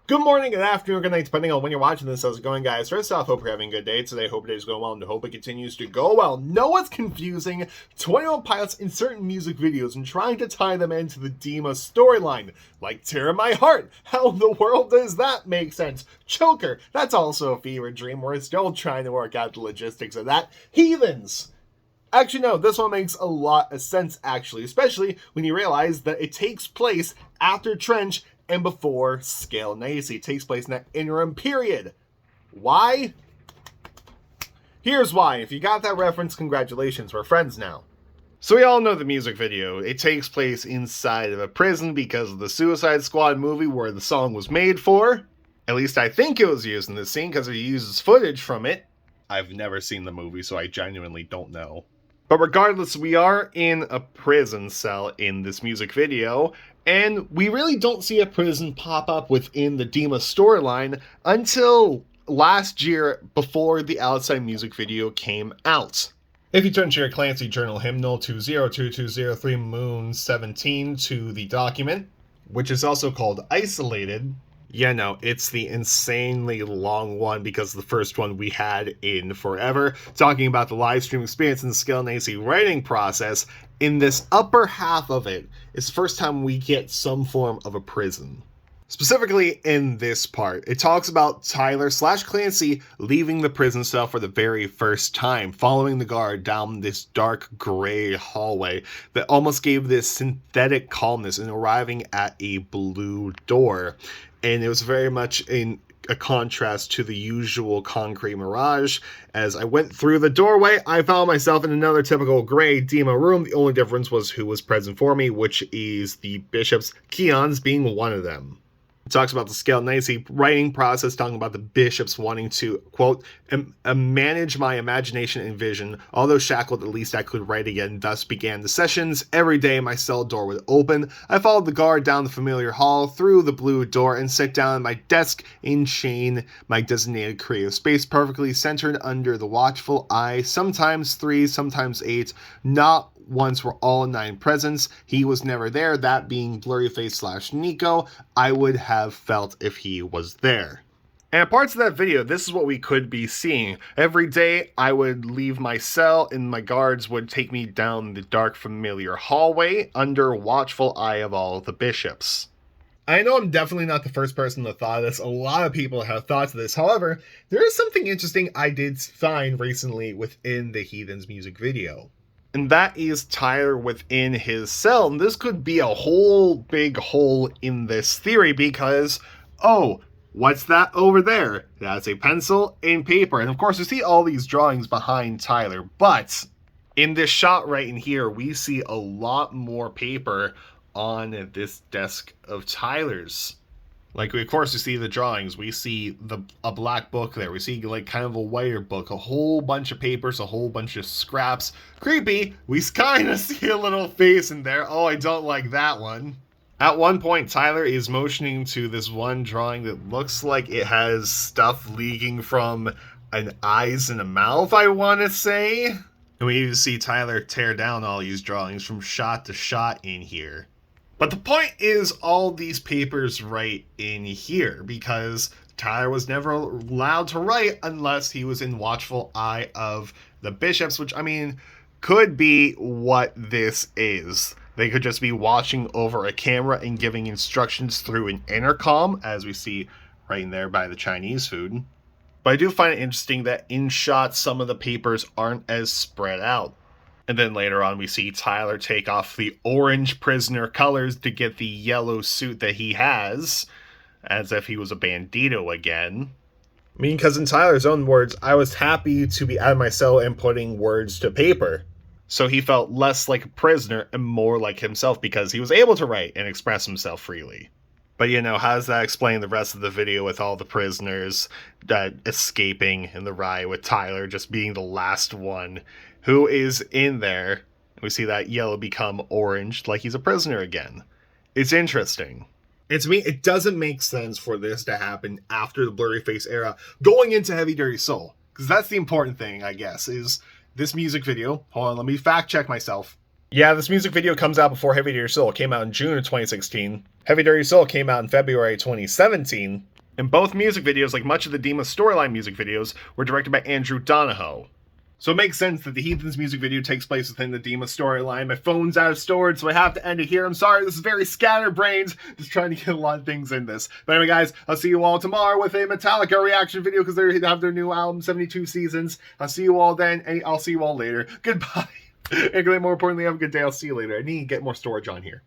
Good morning, good afternoon, good night, depending on when you're watching this. How's it going, guys? First off, hope you're having a good day today. Hope today's going well, and hope it continues to go well. Know what's confusing? 21 Pilots in certain music videos and trying to tie them into the Dima storyline. Like Tear My Heart. How in the world does that make sense? Choker. That's also a fever dream. We're still trying to work out the logistics of that. Heathens. Actually, no, this one makes a lot of sense, actually, especially when you realize that it takes place after Trench and before Clancy. It takes place in that interim period. Why? Here's why. If you got that reference, congratulations, we're friends now. So we all know the music video. It takes place inside of a prison because of the Suicide Squad movie where the song was made for. At least I think it was used in this scene because it uses footage from it. I've never seen the movie, so I genuinely don't know. But regardless, we are in a prison cell in this music video, and we really don't see a prison pop up within the Dima storyline until last year before the Outside music video came out. If you turn to your Clancy journal hymnal 202203 Moon 17 to the document, which is also called Isolated. Yeah, no, it's the insanely long one because the first one we had in forever, talking about the live stream experience and the Clancy writing process. In this upper half of it, it's the first time we get some form of a prison. Specifically in this part, it talks about Tyler/Clancy leaving the prison cell for the very first time, following the guard down this dark gray hallway that almost gave this synthetic calmness and arriving at a blue door. And it was very much in a contrast to the usual concrete mirage. As I went through the doorway, I found myself in another typical gray Dima room. The only difference was who was present for me, which is the bishops, Keon's being one of them. It talks about the Clancy writing process, talking about the bishops wanting to, quote, manage my imagination and vision. Although shackled, at least I could write again. Thus began the sessions. Every day my cell door would open. I followed the guard down the familiar hall, through the blue door, and sat down at my desk in chain, my designated creative space perfectly centered under the watchful eye, sometimes 3, sometimes 8, not once were all 9 presents. He was never there, that being Blurryface/Nico. I would have felt if he was there. And parts of that video, this is what we could be seeing. Every day, I would leave my cell, and my guards would take me down the dark, familiar hallway under watchful eye of all of the bishops. I know I'm definitely not the first person to thought of this. A lot of people have thoughts of this. However, there is something interesting I did find recently within the Heathens music video. And that is Tyler within his cell. And this could be a whole big hole in this theory because, oh, what's that over there? That's a pencil and paper. And of course, we see all these drawings behind Tyler. But in this shot right in here, we see a lot more paper on this desk of Tyler's. Like, of course, we see the drawings. We see a black book there. We see, like, kind of a whiter book. A whole bunch of papers, a whole bunch of scraps. Creepy. We kind of see a little face in there. Oh, I don't like that one. At one point, Tyler is motioning to this one drawing that looks like it has stuff leaking from an eyes and a mouth, I want to say. And we even see Tyler tear down all these drawings from shot to shot in here. But the point is all these papers right in here because Tyler was never allowed to write unless he was in watchful eye of the bishops, which, I mean, could be what this is. They could just be watching over a camera and giving instructions through an intercom, as we see right in there by the Chinese food. But I do find it interesting that in shots, some of the papers aren't as spread out. And then later on, we see Tyler take off the orange prisoner colors to get the yellow suit that he has, as if he was a bandito again. I mean, because in Tyler's own words, I was happy to be out of my cell and putting words to paper. So he felt less like a prisoner and more like himself because he was able to write and express himself freely. But, you know, how does that explain the rest of the video with all the prisoners escaping in the riot with Tyler just being the last one who is in there? We see that yellow become orange like he's a prisoner again. It's interesting. And to me, it doesn't make sense for this to happen after the Blurryface era going into Heavy Dirty Soul. Because that's the important thing, I guess, is this music video. Hold on, let me fact check myself. Yeah, this music video comes out before Heavy Dirty Soul. It came out in June of 2016. Heavy Dirty Soul came out in February 2017. And both music videos, like much of the Dima storyline music videos, were directed by Andrew Donahoe. So it makes sense that the Heathens music video takes place within the Dima storyline. My phone's out of storage, so I have to end it here. I'm sorry, this is very scatterbrained, just trying to get a lot of things in this. But anyway, guys, I'll see you all tomorrow with a Metallica reaction video because they have their new album, 72 Seasons. I'll see you all then, and I'll see you all later. Goodbye. And more importantly, have a good day. I'll see you later. I need to get more storage on here.